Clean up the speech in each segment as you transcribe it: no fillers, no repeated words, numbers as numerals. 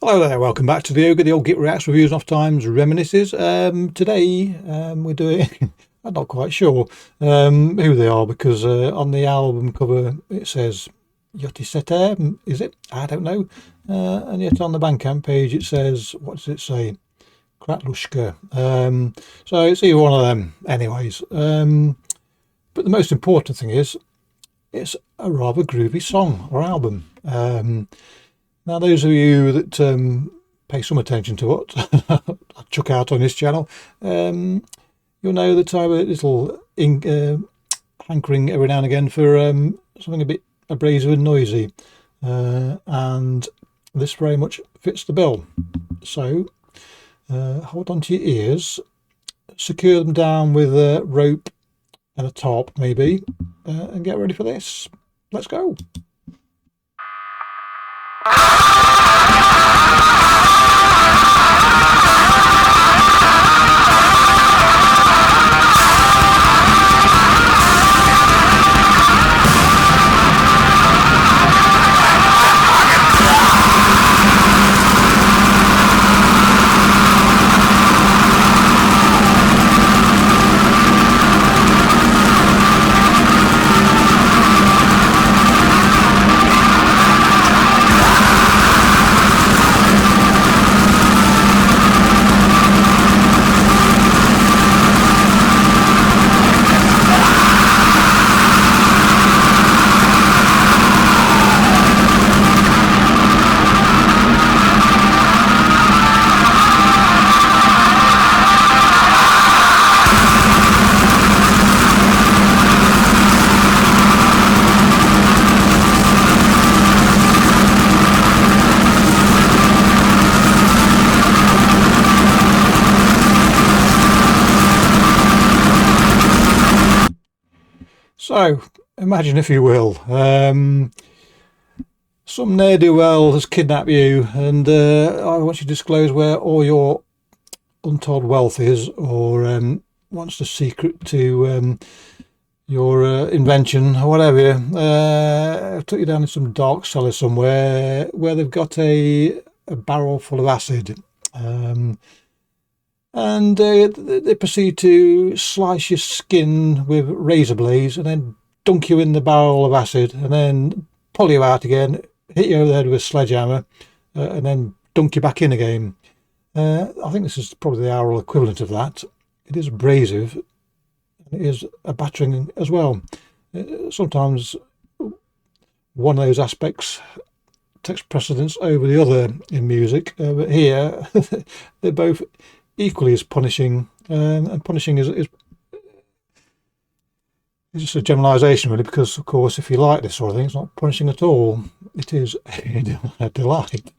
Hello there, welcome back to the Ogre, the old Git Reacts, Reviews, and Off Times, Reminiscences. Today we're doing, I'm not quite sure who they are, because on the album cover it says Yticetah, is it? I don't know. And yet on the Bandcamp page it says, what does it say? Kratlushka. So it's either one of them anyways. But the most important thing is, it's a rather groovy song or album. Now, those of you that pay some attention to what I chuck out on this channel, you'll know that I have a little hankering every now and again for something a bit abrasive and noisy, and this very much fits the bill. So hold on to your ears, secure them down with a rope and a top maybe, and get ready for this. Let's go. So, imagine if you will, some ne'er-do-well has kidnapped you, and I want you to disclose where all your untold wealth is, or wants the secret to your invention or whatever. Took you down in some dark cellar somewhere where they've got a barrel full of acid. And they proceed to slice your skin with razor blades and then dunk you in the barrel of acid and then pull you out again, hit you over the head with a sledgehammer, and then dunk you back in again. I think this is probably the aural equivalent of that. It is abrasive, and it is a battering as well. Sometimes one of those aspects takes precedence over the other in music, but here they're both equally as punishing, and punishing is just a generalisation really, because of course if you like this sort of thing, it's not punishing at all, it is a delight.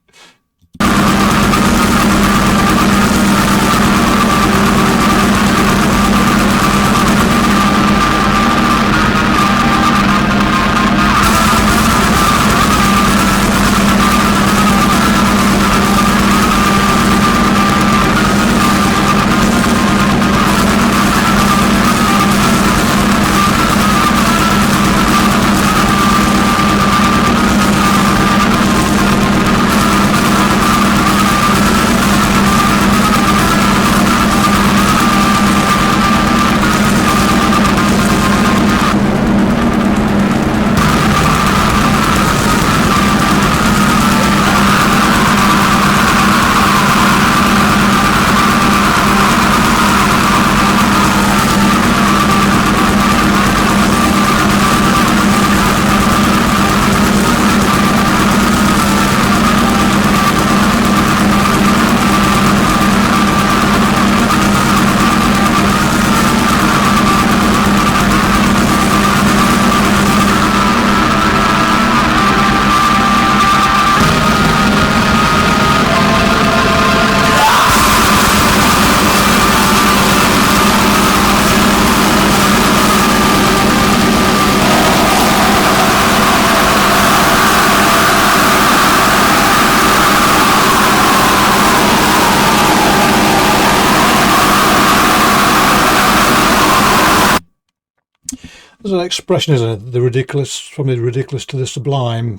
There's an expression, isn't it? The ridiculous, from the ridiculous to the sublime.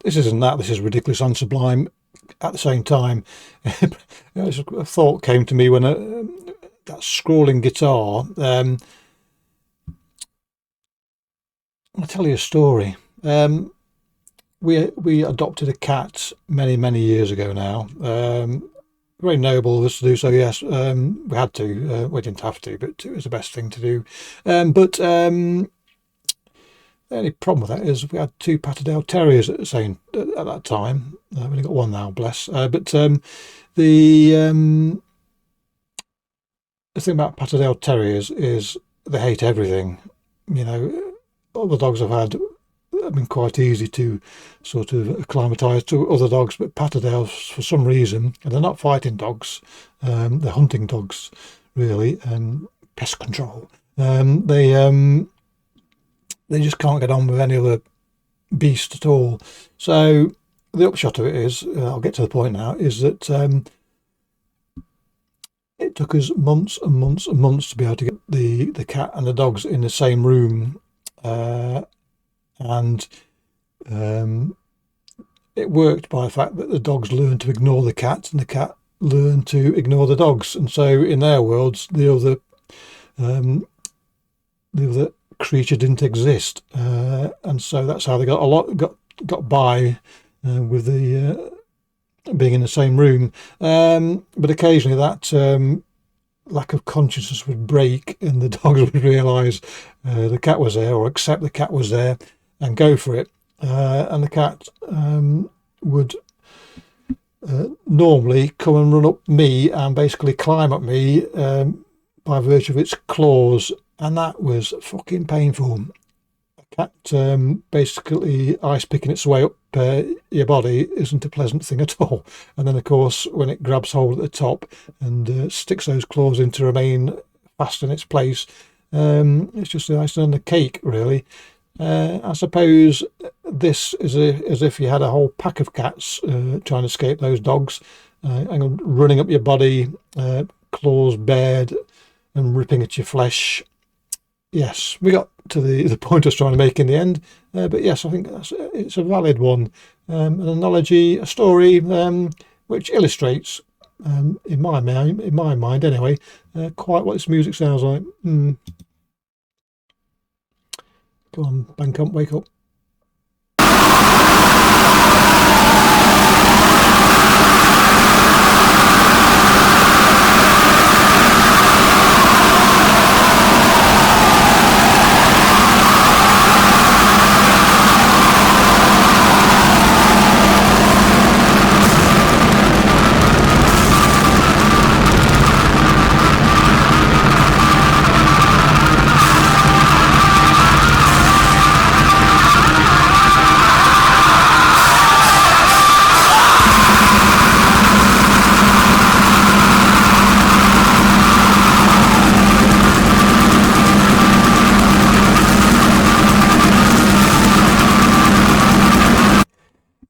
This isn't that. This is ridiculous and sublime at the same time, a thought came to me when that scrolling guitar. I'll tell you a story. We adopted a cat many years ago now. Very noble of us to do so. Yes, we had to. We didn't have to, but it was the best thing to do. But the only problem with that is we had 2 Patterdale Terriers at that time. We've only got one now, bless. But the thing about Patterdale Terriers is they hate everything. You know, all the dogs I've had have been quite easy to sort of acclimatise to other dogs, but Patterdales, for some reason, and they're not fighting dogs, they're hunting dogs, really, and pest control. They just can't get on with any other beast at all. So the upshot of it is, I'll get to the point now, is that it took us months and months to be able to get the cat and the dogs in the same room. And it worked by the fact that the dogs learned to ignore the cat and the cat learned to ignore the dogs. And so in their worlds, the other creature didn't exist. And so that's how they got by with the being in the same room. But occasionally that lack of consciousness would break and the dogs would realise the cat was there, or accept the cat was there and go for it. And the cat would normally come and run up me and basically climb at me by virtue of its claws, and that was fucking painful. A cat basically ice picking its way up your body isn't a pleasant thing at all. And then of course when it grabs hold at the top and sticks those claws in to remain fast in its place, it's just the icing on the cake, really. I suppose this is as if you had a whole pack of cats trying to escape those dogs, and running up your body, claws bared and ripping at your flesh. Yes, we got to the point I was trying to make in the end, but yes, I think it's a valid one, an analogy, a story which illustrates, in my mind anyway, quite what this music sounds like. Go on, Bandcamp, wake up.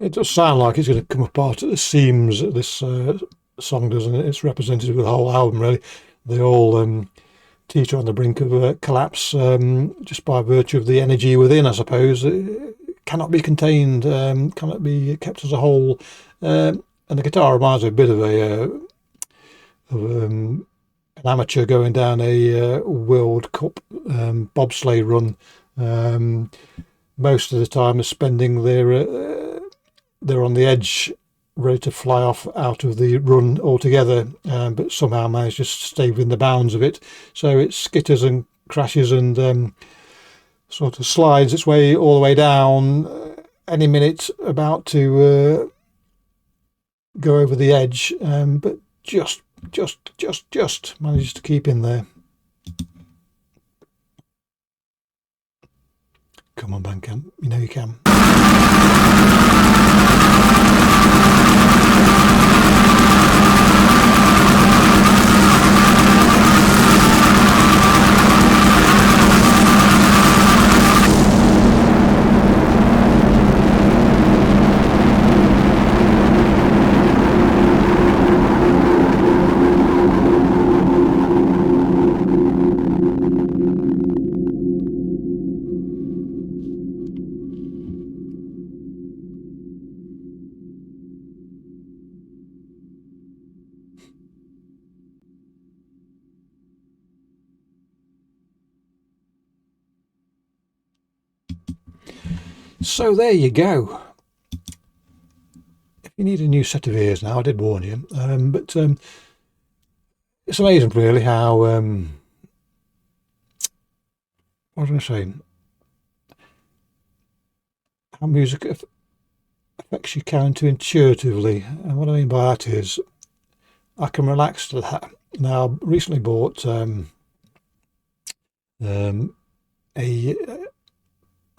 It does sound like it's going to come apart at the seams. This song, doesn't it? It's representative of the whole album, really. They all teeter on the brink of collapse, just by virtue of the energy within, I suppose. It cannot be contained, cannot be kept as a whole. And the guitar reminds me a bit of an amateur going down a World Cup bobsleigh run. Most of the time they're spending they're on the edge, ready to fly off out of the run altogether, but somehow manage to stay within the bounds of it. So it skitters and crashes and sort of slides its way all the way down, any minute about to go over the edge, but just manages to keep in there. Come on, Bandcamp, you know you can. So there you go. If you need a new set of ears now, I did warn you. But it's amazing, really, how what was I saying? How music affects you counterintuitively, and what I mean by that is I can relax to that. Now, I recently bought a an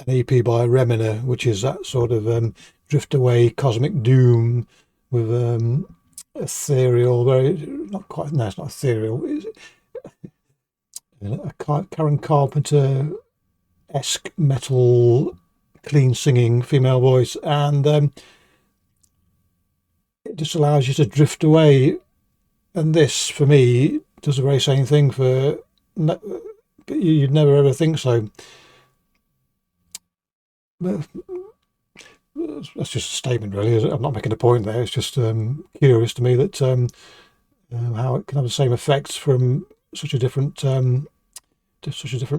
EP by Remina, which is that sort of drift away cosmic doom with ethereal, very not quite. No, it's not ethereal. It's a Karen Carpenter esque metal, clean singing female voice, and it just allows you to drift away. And this, for me, does the very same thing. But you'd never ever think so. But that's just a statement, really. I'm not making a point there. It's just curious to me that how it can have the same effects from such a different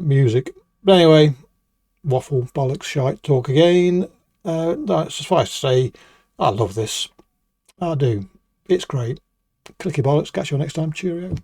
music. But anyway, waffle, bollocks, shite talk again. Suffice to say, I love this. I do. It's great. Clicky bollocks. Catch you next time. Cheerio.